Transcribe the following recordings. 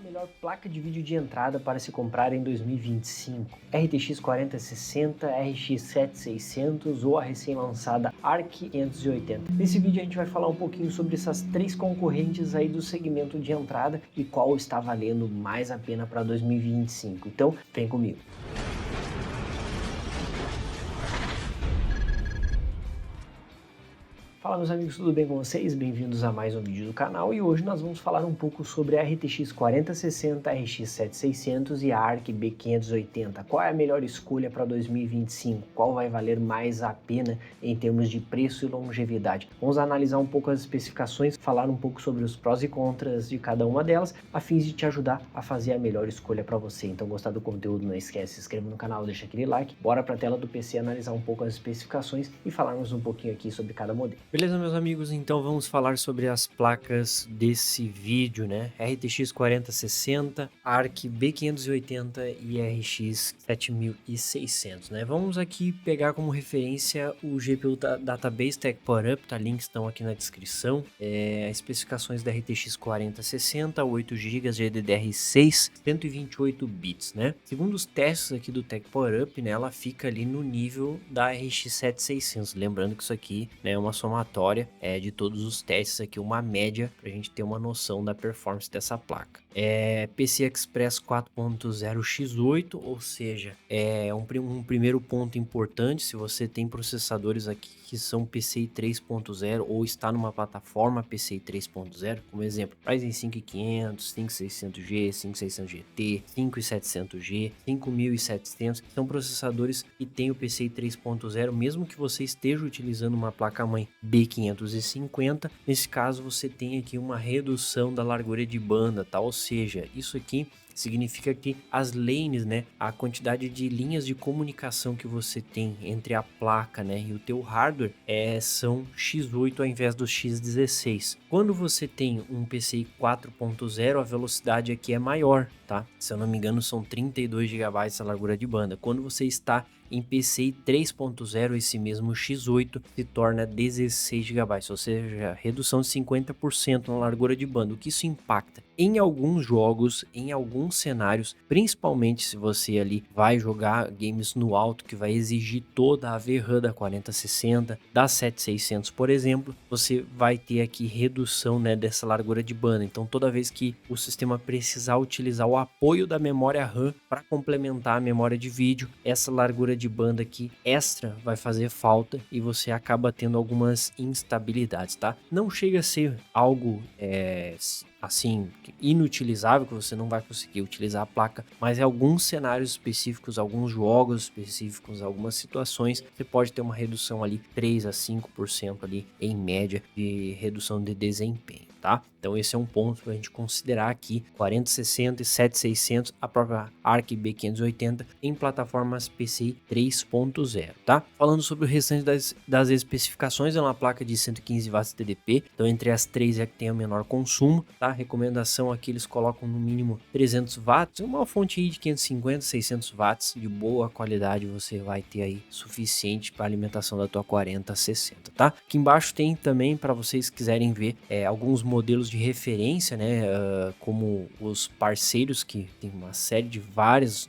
melhor placa de vídeo de entrada para se comprar em 2025? RTX 4060, RX 7600 ou a recém-lançada RX 580? Nesse vídeo a gente vai falar um pouquinho sobre essas três concorrentes aí do segmento de entrada e qual está valendo mais a pena para 2025. Então, vem comigo. Fala meus amigos, tudo bem com vocês? Bem-vindos a mais um vídeo do canal e hoje nós vamos falar um pouco sobre a RTX 4060, RX 7600 e a RX B580. Qual é a melhor escolha para 2025? Qual vai valer mais a pena em termos de preço e longevidade? Vamos analisar um pouco as especificações, falar um pouco sobre os prós e contras de cada uma delas, a fim de te ajudar a fazer a melhor escolha para você. Então, gostar do conteúdo, não esquece, se inscreva no canal, deixa aquele like, bora para a tela do PC analisar um pouco as especificações e falarmos um pouquinho aqui sobre cada modelo. Beleza, meus amigos? Então vamos falar sobre as placas desse vídeo, né? RTX 4060, ARC B580 e RX 7600, né? Vamos aqui pegar como referência o GPU da Database Tech PowerUp, tá? Links estão aqui na descrição. Especificações da RTX 4060, 8 GB GDDR6, 128 bits, né? Segundo os testes aqui do Tech PowerUp, né? Ela fica ali no nível da RX 7600. Lembrando que isso aqui, né, é uma somatória de todos os testes aqui, uma média para a gente ter uma noção da performance dessa placa. PCI Express 4.0 X8, ou seja, um primeiro ponto importante. Se você tem processadores aqui que são PCI 3.0 ou está numa plataforma PCI 3.0, como exemplo, Ryzen 5500, 5600G, 5600 GT, 5700G, 5700, são processadores que têm o PCI 3.0, mesmo que você esteja utilizando uma placa-mãe B550, nesse caso você tem aqui uma redução da largura de banda, tá? Ou seja, isso aqui significa que as lanes, né, a quantidade de linhas de comunicação que você tem entre a placa, né, e o teu hardware são X8 ao invés do X16. Quando você tem um PCI 4.0, a velocidade aqui é maior, tá? Se eu não me engano, são 32 GB essa largura de banda. Quando você está em PCI 3.0, esse mesmo X8 se torna 16 GB, ou seja, redução de 50% na largura de banda. O que isso impacta? Em alguns jogos, em alguns cenários, principalmente se você ali vai jogar games no alto, que vai exigir toda a VRAM da 4060, da 7600, por exemplo, você vai ter aqui redução, né, dessa largura de banda. Então, toda vez que o sistema precisar utilizar o apoio da memória RAM para complementar a memória de vídeo, essa largura de banda aqui extra vai fazer falta e você acaba tendo algumas instabilidades, tá? Não chega a ser algo assim, inutilizável, que você não vai conseguir utilizar a placa, mas em alguns cenários específicos, alguns jogos específicos, algumas situações, você pode ter uma redução ali 3 a 5% ali em média de redução de desempenho, tá? Então esse é um ponto para a gente considerar aqui, 4060 e 7600, a própria ARC B580 em plataformas PCI 3.0, tá? Falando sobre o restante das especificações, é uma placa de 115 watts TDP, então entre as três é que tem o menor consumo, tá? Recomendação aqui, eles colocam no mínimo 300 watts, uma fonte aí de 550, 600 watts de boa qualidade você vai ter aí suficiente para alimentação da tua 4060, tá? Aqui embaixo tem também, para vocês quiserem ver, alguns modelos de referência, né? Como os parceiros, que tem uma série de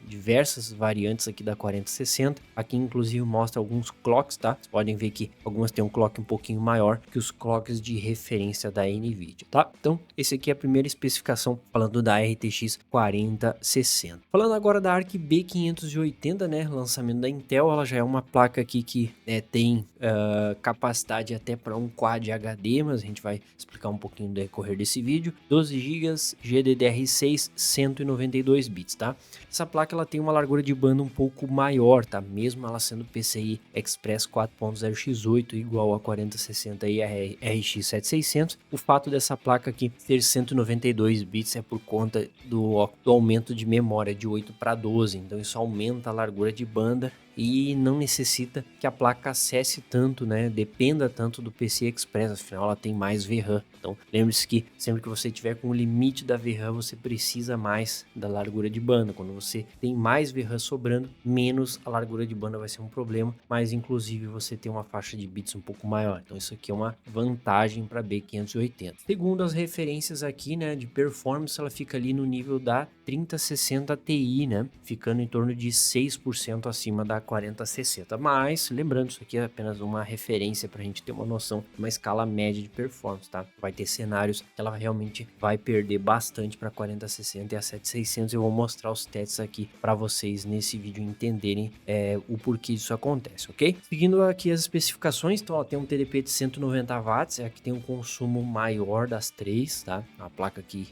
diversas variantes aqui da 4060. Aqui inclusive mostra alguns clocks, tá? Vocês podem ver que algumas tem um clock um pouquinho maior que os clocks de referência da NVIDIA, tá? Então esse aqui é a primeira especificação falando da RTX 4060. Falando agora da ARC B580, né, lançamento da Intel, ela já é uma placa aqui que tem capacidade até para um Quad HD, mas a gente vai explicar um pouquinho no decorrer desse vídeo. 12 GB GDDR6, 192 bits, tá? Essa placa ela tem uma largura de banda um pouco maior, tá? Mesmo ela sendo PCI Express 4.0 X8 igual a 4060 e a RX 7600, o fato dessa placa aqui ter 192 bits é por conta do aumento de memória de 8 para 12, então isso aumenta a largura de banda e não necessita que a placa acesse tanto, né? Dependa tanto do PCI Express, afinal ela tem mais VRAM. Então lembre-se que sempre que você tiver com o limite da VRAM, você precisa mais da largura de banda. Quando você tem mais VRAM sobrando, menos a largura de banda vai ser um problema, mas inclusive você tem uma faixa de bits um pouco maior. Então isso aqui é uma vantagem para B580. Segundo as referências aqui, né, de performance, ela fica ali no nível da 3060 Ti, né, ficando em torno de 6% acima da 4060. Mas lembrando, isso aqui é apenas uma referência para a gente ter uma noção, uma escala média de performance, tá? Vai ter cenários que ela realmente vai perder bastante para 4060 e a 7600. Eu vou mostrar os tests aqui para vocês nesse vídeo entenderem o porquê isso acontece, ok? Seguindo aqui as especificações, então ela tem um TDP de 190 watts, é a que tem um consumo maior das três, tá? A placa aqui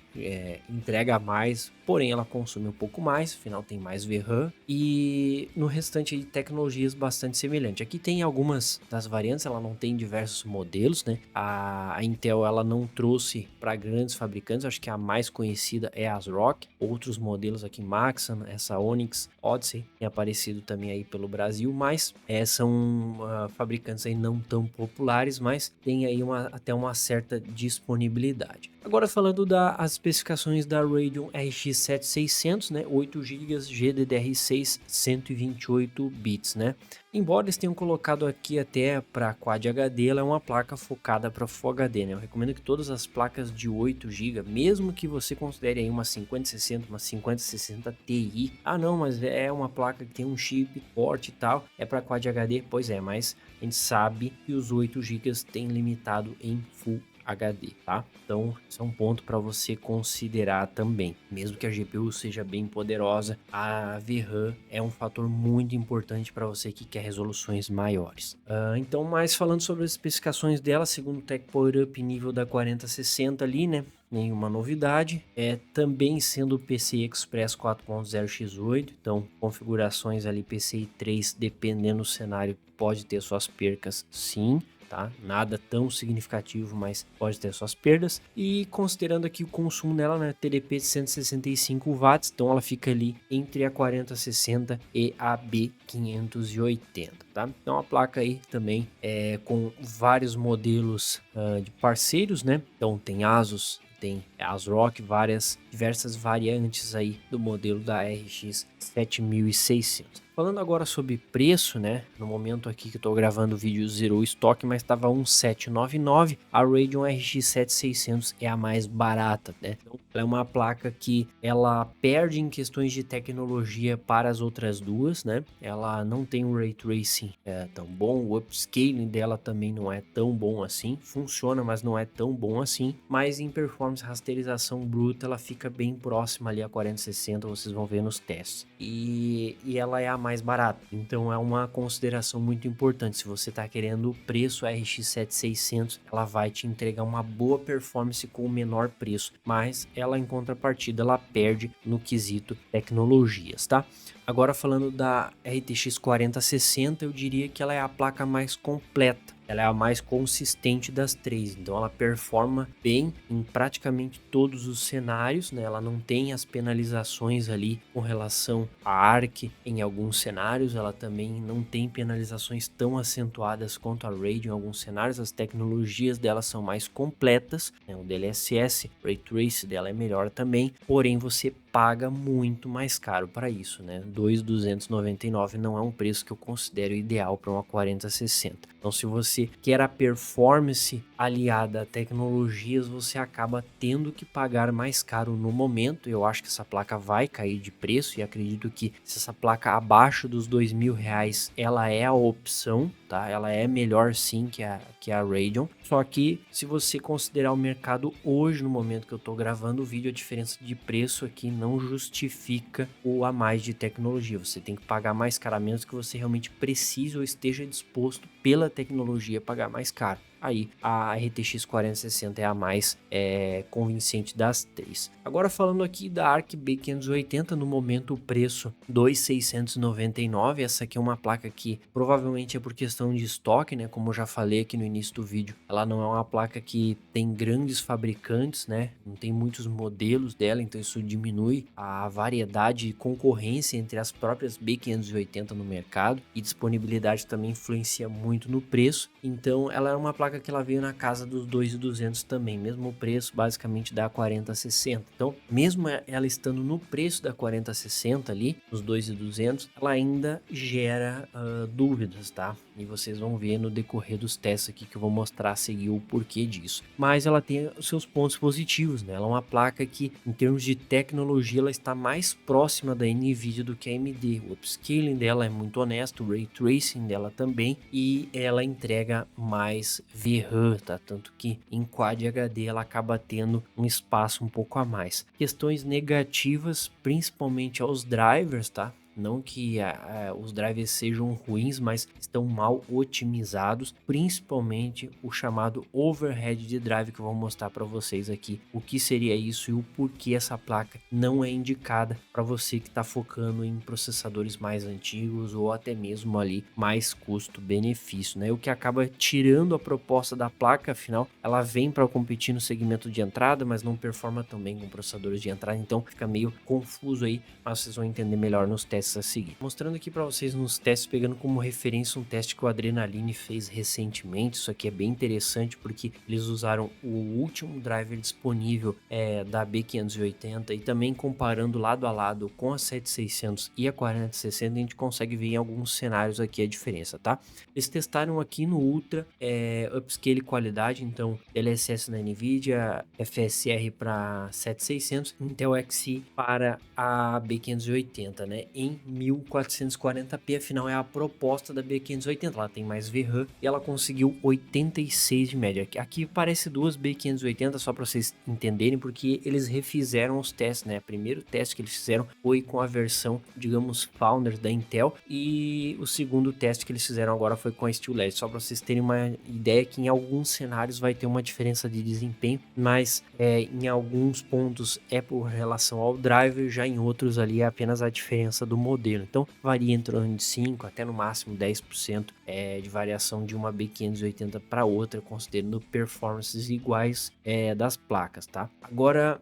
entrega mais, porém ela consome um pouco mais, afinal tem mais VRAM, e no restante de tecnologias bastante semelhante. Aqui tem algumas das variantes, ela não tem diversos modelos, né? A Intel ela não trouxe para grandes fabricantes, acho que a mais conhecida é a ASRock. Outros modelos aqui, Maxon, essa Onyx, Odyssey, tem aparecido também aí pelo Brasil, mas são fabricantes aí não tão populares, mas tem aí até uma certa disponibilidade. Agora falando das especificações da Radeon RX 7600, né, 8 GB GDDR6, 128 bits, né? Embora eles tenham colocado aqui até para Quad HD, ela é uma placa focada para Full HD, né? Eu recomendo que todas as placas de 8 GB, mesmo que você considere aí uma 5060, uma 5060 Ti, não, mas é uma placa que tem um chip forte e tal, é para Quad HD, pois é, mas a gente sabe que os 8 GB tem limitado em Full HD, tá? Então, esse é um ponto para você considerar também. Mesmo que a GPU seja bem poderosa, a VRAM é um fator muito importante para você que quer resoluções maiores. Então, mais falando sobre as especificações dela, segundo o Tech Power Up nível da 4060 ali, né? Nenhuma novidade, também sendo PCI Express 4.0 X8, então configurações ali PCI 3, dependendo do cenário, pode ter suas percas sim. Tá? Nada tão significativo, mas pode ter suas perdas. E considerando aqui o consumo dela, né, TDP de 165 watts, então ela fica ali entre a 4060 e a B580, tá? Então a placa aí também com vários modelos de parceiros, né? Então tem Asus, tem ASRock, diversas variantes aí do modelo da RX 7600. Falando agora sobre preço, né? No momento aqui que eu tô gravando o vídeo zerou o estoque, mas estava 1799. A Radeon RX 7600 é a mais barata, né? Então, ela é uma placa que ela perde em questões de tecnologia para as outras duas, né? Ela não tem um Ray Tracing tão bom, o upscaling dela também não é tão bom assim. Funciona, mas não é tão bom assim. Mas em performance, rasterização bruta, ela fica bem próxima ali a 4060, vocês vão ver nos testes. E ela é a mais barata, então é uma consideração muito importante. Se você está querendo o preço, a RX 7600 ela vai te entregar uma boa performance com o menor preço, mas ela em contrapartida ela perde no quesito tecnologias, tá? Agora falando da RTX 4060, eu diria que ela é a placa mais completa. Ela é a mais consistente das três, então ela performa bem em praticamente todos os cenários, né? Ela não tem as penalizações ali com relação a ARC em alguns cenários, ela também não tem penalizações tão acentuadas quanto a Radeon em alguns cenários. As tecnologias dela são mais completas, né? O DLSS, Ray Trace dela é melhor também, porém você paga muito mais caro para isso, né? 2.299 não é um preço que eu considero ideal para uma 4060. Então, se você quer a performance aliada a tecnologias, você acaba tendo que pagar mais caro no momento. Eu acho que essa placa vai cair de preço e acredito que se essa placa abaixo dos R$2.000, ela é a opção, tá? Ela é melhor sim que a Radeon. Só que se você considerar o mercado hoje, no momento que eu estou gravando o vídeo, a diferença de preço aqui não justifica o a mais de tecnologia. Você tem que pagar mais caro, a menos que você realmente precise ou esteja disposto pela tecnologia a pagar mais caro. aí a RTX 4060 é a mais convincente das três. Agora falando aqui da ARC B580, no momento o preço 2.699, essa aqui é uma placa que provavelmente é por questão de estoque, né, como eu já falei aqui no início do vídeo, ela não é uma placa que tem grandes fabricantes, né, não tem muitos modelos dela, então isso diminui a variedade e concorrência entre as próprias B580 no mercado, e disponibilidade também influencia muito no preço, então ela é uma placa que ela veio na casa dos 2.200 também, mesmo preço basicamente da 4060. Então, mesmo ela estando no preço da 4060 ali, nos 2.200, ela ainda gera dúvidas, tá? E vocês vão ver no decorrer dos testes aqui que eu vou mostrar a seguir o porquê disso. Mas ela tem os seus pontos positivos, né? Ela é uma placa que, em termos de tecnologia, ela está mais próxima da NVIDIA do que a AMD. O upscaling dela é muito honesto, o Ray Tracing dela também, e ela entrega mais VRAM, tá? Tanto que em Quad HD ela acaba tendo um espaço um pouco a mais. Questões negativas, principalmente aos drivers, tá? Não que os drivers sejam ruins, mas estão mal otimizados, principalmente o chamado overhead de drive, que eu vou mostrar para vocês aqui o que seria isso e o porquê essa placa não é indicada para você que está focando em processadores mais antigos ou até mesmo ali mais custo-benefício, né? O que acaba tirando a proposta da placa, afinal ela vem para competir no segmento de entrada, mas não performa tão bem com processadores de entrada, então fica meio confuso aí, mas vocês vão entender melhor nos testes a seguir. Mostrando aqui para vocês nos testes, pegando como referência um teste que o Adrenaline fez recentemente. Isso aqui é bem interessante porque eles usaram o último driver disponível da B580 e também comparando lado a lado com a 7600 e a 4060, a gente consegue ver em alguns cenários aqui a diferença, tá? Eles testaram aqui no Ultra upscale qualidade, então DLSS na NVIDIA, FSR para 7600, Intel Xe para a B580, né, em 1440p, afinal é a proposta da B580, ela tem mais VRAM e ela conseguiu 86 de média. Aqui parece duas B580, só para vocês entenderem, porque eles refizeram os testes, né, o primeiro teste que eles fizeram foi com a versão, digamos, Founders da Intel, e o segundo teste que eles fizeram agora foi com a Steel Legend, só para vocês terem uma ideia que em alguns cenários vai ter uma diferença de desempenho, mas em alguns pontos é por relação ao driver, já em outros ali é apenas a diferença do modelo. Então varia em torno de 5 até no máximo 10% de variação de uma B580 para outra, considerando performances iguais das placas, tá? Agora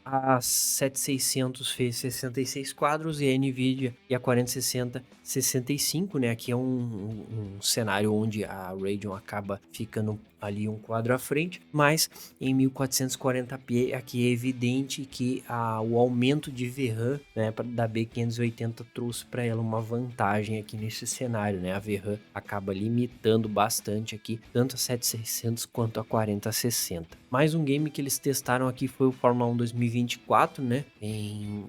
a 7600 fez 66 quadros e a NVIDIA e a 4060 65, né? Aqui é um cenário onde a Radeon acaba ficando ali um quadro à frente, mas em 1440p aqui é evidente que o aumento de VRAM, né, da B580 trouxe para ela uma vantagem aqui nesse cenário, né? A VRAM acaba limitando bastante aqui tanto a 7600 quanto a 4060. Mais um game que eles testaram aqui foi o Fórmula 1 2024, né,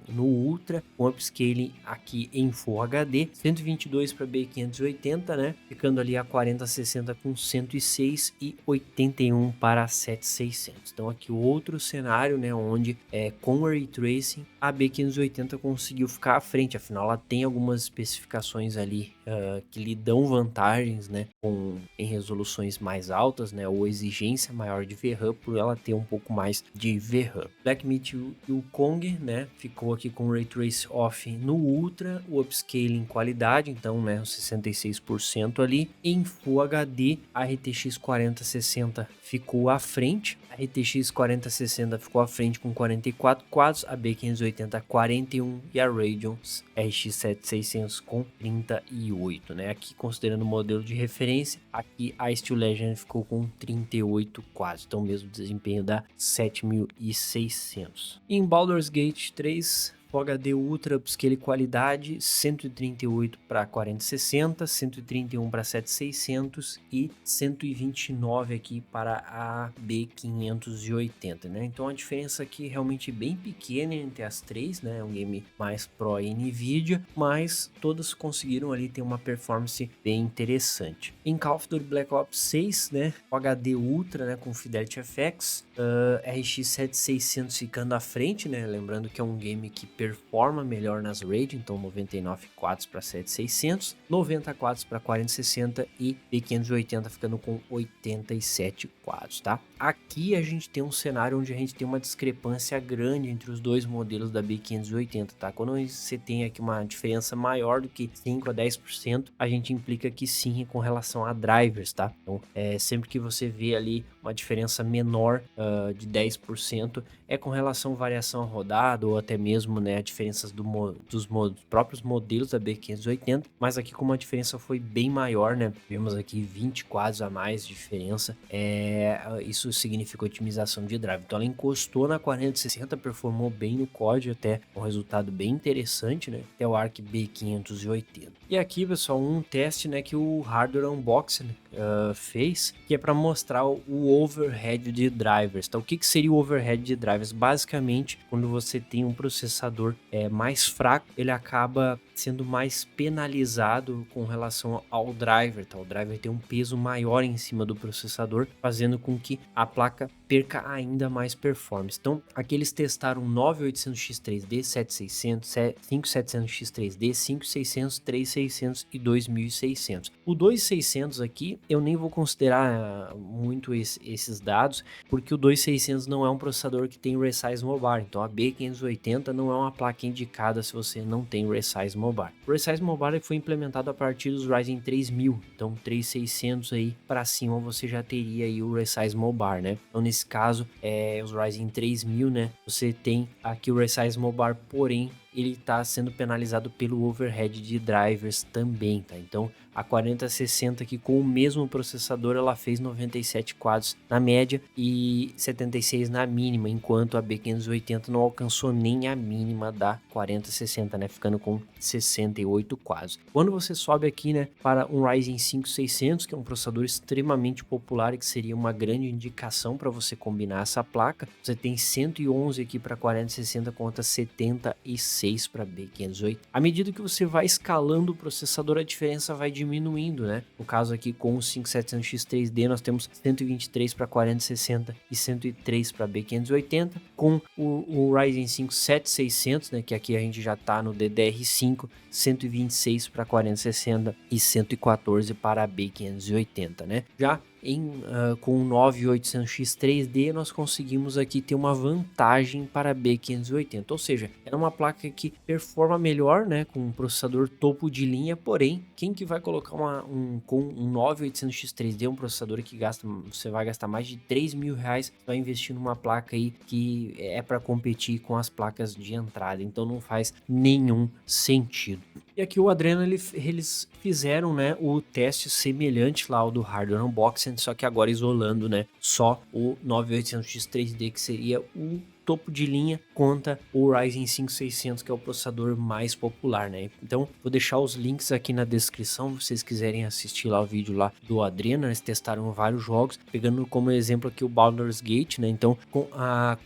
no Ultra, com upscaling aqui em Full HD, 122 para B580, né, ficando ali a 4060 com 106 e 81 para 7600. Então aqui outro cenário, né, onde com o Ray Tracing a B580 conseguiu ficar à frente, afinal ela tem algumas especificações ali que lhe dão vantagens, né, em resoluções mais altas, né, ou exigência maior de VRAM, por ela ter um pouco mais de VRAM. Black Myth e o Kong, né, ficou aqui com o Ray Trace off no Ultra, o upscaling qualidade, então, né, os 66% ali. Em Full HD, a RTX 4060 ficou à frente, a RTX 4060 ficou à frente com 44 quadros, a B580 41 e a Radeon RX 7600 com 38, né? Aqui considerando o modelo de referência, aqui a Steel Legend ficou com 38 quadros, então mesmo desempenho da 7600. Em Baldur's Gate 3, Full HD Ultra Upscale qualidade 138 para 4060, 131 para 7600 e 129 aqui para a B580, né? Então a diferença aqui é realmente bem pequena entre as três, né? É um game mais Pro e NVIDIA, mas todas conseguiram ali ter uma performance bem interessante. Em Call of Duty Black Ops 6, né? O HD Ultra, né? Com Fidelity FX, RX 7600 ficando à frente, né? Lembrando que é um game que performa melhor nas RAID, então 99 quadros para 7600, 90 quadros para 4060 e B580 ficando com 87 quadros, tá? Aqui a gente tem um cenário onde a gente tem uma discrepância grande entre os dois modelos da B580, tá? Quando você tem aqui uma diferença maior do que 5 a 10%, a gente implica que sim com relação a drivers, tá? Então, sempre que você vê ali uma diferença menor de 10%, é com relação à variação rodada ou até mesmo, né, a diferenças dos próprios modelos da B580, mas aqui como a diferença foi bem maior, né, vemos aqui 20 quadros a mais de diferença, isso significa otimização de drive. Então ela encostou na 4060, performou bem no COD, até um resultado bem interessante, né, até o ARC B580. E aqui, pessoal, um teste, né, que o Hardware Unboxing fez, que é para mostrar o overhead de drivers. Então, o que seria o overhead de drivers? Basicamente, quando você tem um processador mais fraco, ele acaba sendo mais penalizado com relação ao driver. Tá? O driver tem um peso maior em cima do processador, fazendo com que a placa perca ainda mais performance. Então, aqui eles testaram 9800X3D, 7600, 5700X3D, 5600, 3600 e 2600. O 2600 aqui, eu nem vou considerar muito esses dados, porque o 2600 não é um processador que tem Resize Mobile. Então, a B580 não é uma placa indicada se você não tem Resize Mobile. O Resize Mobile foi implementado a partir dos Ryzen 3000. Então, 3600 aí para cima você já teria aí o Resize Mobile, né? Então, nesse caso, os Ryzen 3000, né? Você tem aqui o Resize Mobile, porém, ele está sendo penalizado pelo overhead de drivers também, tá? Então, a 4060 aqui com o mesmo processador, ela fez 97 quadros na média e 76 na mínima, enquanto a B580 não alcançou nem a mínima da 4060, né? Ficando com 68 quadros. Quando você sobe aqui, né, para um Ryzen 5600, que é um processador extremamente popular e que seria uma grande indicação para você combinar essa placa, você tem 111 aqui para 4060 contra 76 para B580. À medida que você vai escalando o processador, a diferença vai diminuindo, né? No caso aqui com o 5700X3D, nós temos 123 para 4060 e 103 para B580. Com o Ryzen 5 7600, né, que aqui a gente já está no DDR5, 126 para 4060 e 114 para a B580, né? Já com o 9800X3D nós conseguimos aqui ter uma vantagem para a B580, ou seja, é uma placa que performa melhor, né, com um processador topo de linha, porém, quem que vai colocar com um 9800X3D, um processador que você vai gastar mais de R$3.000, vai investir numa placa aí que é para competir com as placas de entrada, então não faz nenhum sentido. E aqui o Adreno, eles fizeram, né, o teste semelhante lá ao do Hardware Unboxing, só que agora isolando, né, só o 9800X3D, que seria o topo de linha, contra o Ryzen 5600, que é o processador mais popular, né? Então, vou deixar os links aqui na descrição, se vocês quiserem assistir lá o vídeo lá do Adreno, eles testaram vários jogos, pegando como exemplo aqui o Baldur's Gate, né? Então,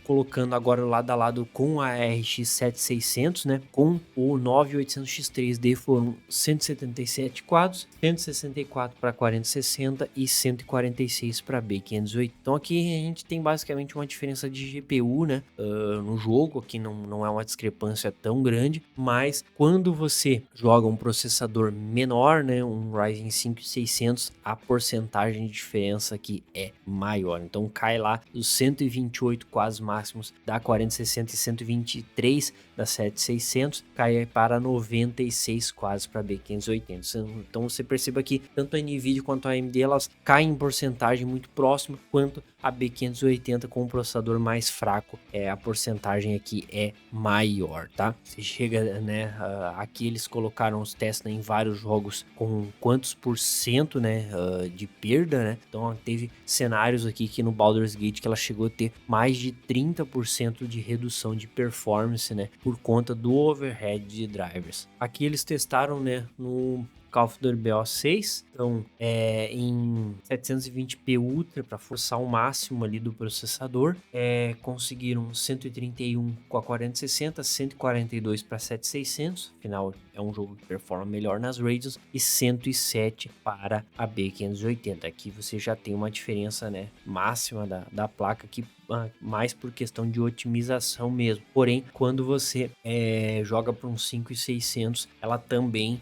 colocando agora lado a lado com a RX 7600, né? Com o 9800X3D foram 177 quadros, 164 para 4060 e 146 para B580. Então, aqui a gente tem basicamente uma diferença de GPU, né? No jogo, aqui não é uma discrepância tão grande, mas quando você joga um processador menor, né, um Ryzen 5600, a porcentagem de diferença aqui é maior, então cai lá dos 128 quadros máximos da 4060 e 123 da 7600, cai para 96 quadros para B580. Então você perceba que tanto a Nvidia quanto a AMD elas caem em porcentagem muito próxima, quanto a B580 com um processador mais fraco, a porcentagem aqui é maior, tá? Você chega, né, aqui eles colocaram os testes, né, em vários jogos com quantos por cento, né, de perda, né? Então teve cenários aqui que no Baldur's Gate que ela chegou a ter mais de 30% de redução de performance, né, por conta do overhead de drivers. Aqui eles testaram, né, no Call of Duty BO6, então em 720p Ultra para forçar o máximo ali do processador, conseguiram 131 com a 4060, 142 para 7600, afinal é um jogo que performa melhor nas Radeons, e 107 para a B580. Aqui você já tem uma diferença, né, máxima da placa que mais por questão de otimização mesmo. Porém, quando você joga para um 5600, ela também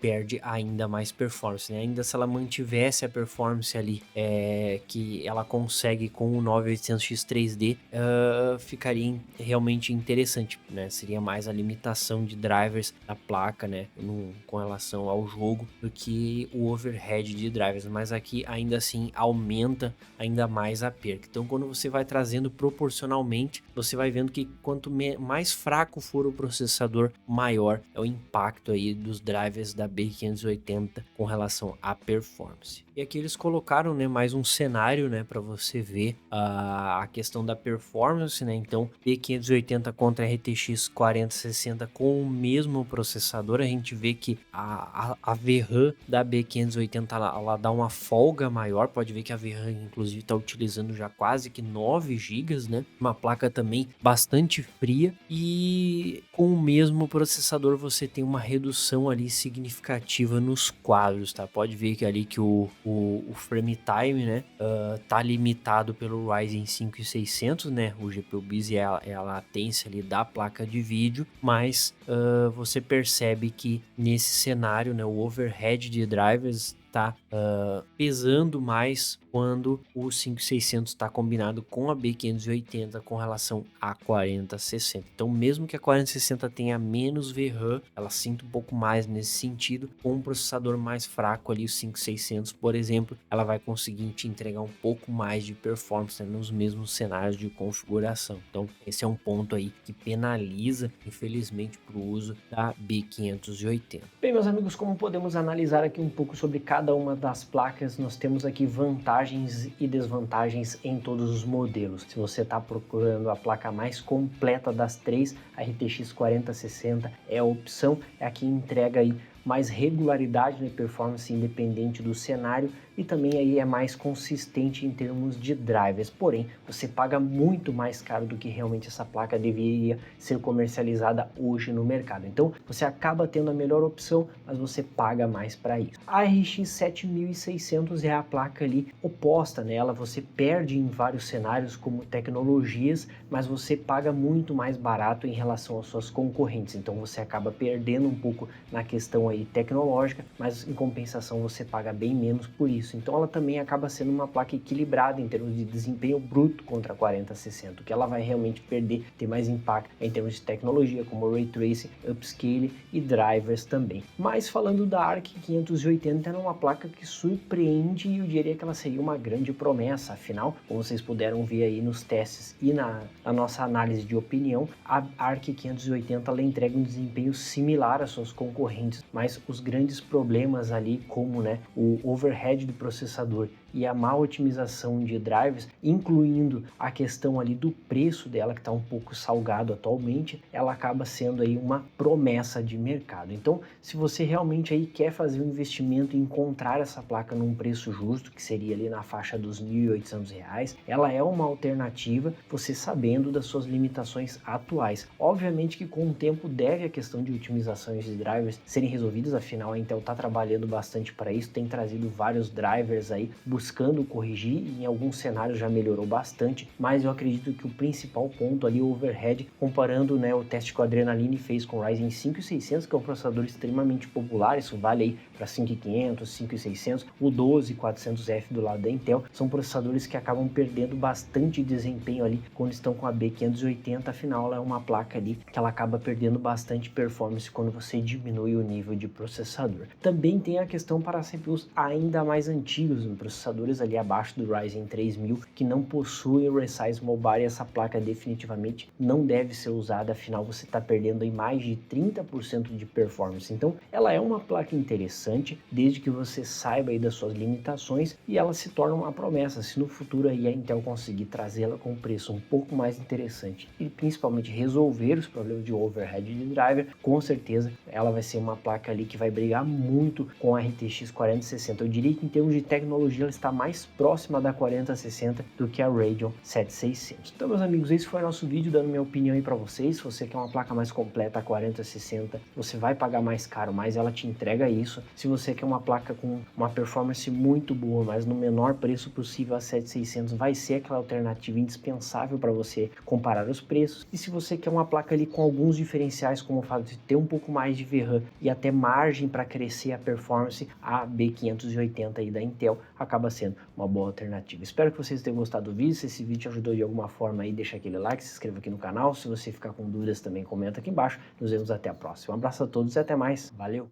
perde ainda mais performance, né? Ainda se ela mantivesse a performance ali que ela consegue com o 9800X3D, ficaria realmente interessante, né? Seria mais a limitação de drivers da placa, né, com relação ao jogo, do que o overhead de drivers, mas aqui ainda assim aumenta ainda mais a perca. Então, quando você vai trazendo proporcionalmente, você vai vendo que quanto mais fraco for o processador, maior é o impacto aí dos drivers da B580 com relação à performance. E aqui eles colocaram, né, mais um cenário, né, para você ver a questão da performance, né? Então, B580 contra RTX 4060 com o mesmo processador, a gente vê que a VRAM da B580 ela dá uma folga maior. Pode ver que a VRAM inclusive está utilizando já quase que 9 GB, né? Uma placa também bastante fria, e com o mesmo processador você tem uma redução ali significativa nos quadros, tá? Pode ver que ali que o frame time, né, tá limitado pelo Ryzen 5600, né? O GPU Busy é a latência ali da placa de vídeo, mas você percebe que nesse cenário, né, o overhead de drivers tá pesando mais quando o 5600 está combinado com a B580 com relação a 4060. Então, mesmo que a 4060 tenha menos VRAM, ela sinta um pouco mais nesse sentido. Com um processador mais fraco ali, o 5600, por exemplo, ela vai conseguir te entregar um pouco mais de performance, né, nos mesmos cenários de configuração. Então, esse é um ponto aí que penaliza, infelizmente, para o uso da B580. Bem, meus amigos, como podemos analisar aqui um pouco sobre cada uma das placas, nós temos aqui vantagens e desvantagens em todos os modelos. Se você está procurando a placa mais completa das três, a RTX 4060 é a opção, é a que entrega aí mais regularidade na performance independente do cenário, e também aí é mais consistente em termos de drivers. Porém, você paga muito mais caro do que realmente essa placa deveria ser comercializada hoje no mercado. Então, você acaba tendo a melhor opção, mas você paga mais para isso. A RX 7600 é a placa ali oposta nela, você perde em vários cenários como tecnologias, mas você paga muito mais barato em relação às suas concorrentes. Então, você acaba perdendo um pouco na questão aí tecnológica, mas em compensação você paga bem menos por isso. Então ela também acaba sendo uma placa equilibrada em termos de desempenho bruto contra a 4060. O que ela vai realmente perder, ter mais impacto em termos de tecnologia, como Ray Tracing, Upscale e drivers também. Mas falando da ARC 580, era uma placa que surpreende, e eu diria que ela seria uma grande promessa. Afinal, como vocês puderam ver aí nos testes e na nossa análise de opinião, a ARC 580 ela entrega um desempenho similar às suas concorrentes, mas os grandes problemas ali, como, né, o overhead do processador e a má otimização de drivers, incluindo a questão ali do preço dela, que está um pouco salgado atualmente, ela acaba sendo aí uma promessa de mercado. Então, se você realmente aí quer fazer um investimento e encontrar essa placa num preço justo, que seria ali na faixa dos R$ 1.800, ela é uma alternativa, você sabendo das suas limitações atuais. Obviamente que com o tempo deve a questão de otimizações de drivers serem resolvidas, afinal a Intel está trabalhando bastante para isso, tem trazido vários drivers aí buscando corrigir, e em alguns cenários já melhorou bastante, mas eu acredito que o principal ponto ali, o overhead, comparando, né, o teste que o Adrenaline fez com o Ryzen 5600, que é um processador extremamente popular, isso vale aí para 5500, 5600, o 12400F do lado da Intel, são processadores que acabam perdendo bastante desempenho ali quando estão com a B580, afinal ela é uma placa ali que ela acaba perdendo bastante performance quando você diminui o nível de processador. Também tem a questão para CPUs ainda mais antigos, processadores ali abaixo do Ryzen 3000 que não possuem o Resize Mobile, e essa placa definitivamente não deve ser usada, afinal você está perdendo aí mais de 30% de performance. Então ela é uma placa interessante, desde que você saiba aí das suas limitações, e ela se torna uma promessa se no futuro aí a Intel conseguir trazê-la com um preço um pouco mais interessante e principalmente resolver os problemas de overhead de driver, com certeza ela vai ser uma placa ali que vai brigar muito com a RTX 4060. Eu diria que em termos de tecnologia ela está mais próxima da 4060 do que a Radeon 7600. Então, meus amigos, esse foi o nosso vídeo dando minha opinião aí para vocês. Se você quer uma placa mais completa, a 4060, você vai pagar mais caro, mas ela te entrega isso. Se você quer uma placa com uma performance muito boa, mas no menor preço possível, a 7600 vai ser aquela alternativa indispensável para você comparar os preços. E se você quer uma placa ali com alguns diferenciais, como o fato de ter um pouco mais de VRAM e até margem para crescer a performance, a B580 aí da Intel acaba sendo uma boa alternativa. Espero que vocês tenham gostado do vídeo. Se esse vídeo te ajudou de alguma forma aí, deixa aquele like, se inscreva aqui no canal. Se você ficar com dúvidas também, comenta aqui embaixo. Nos vemos até a próxima. Um abraço a todos e até mais. Valeu!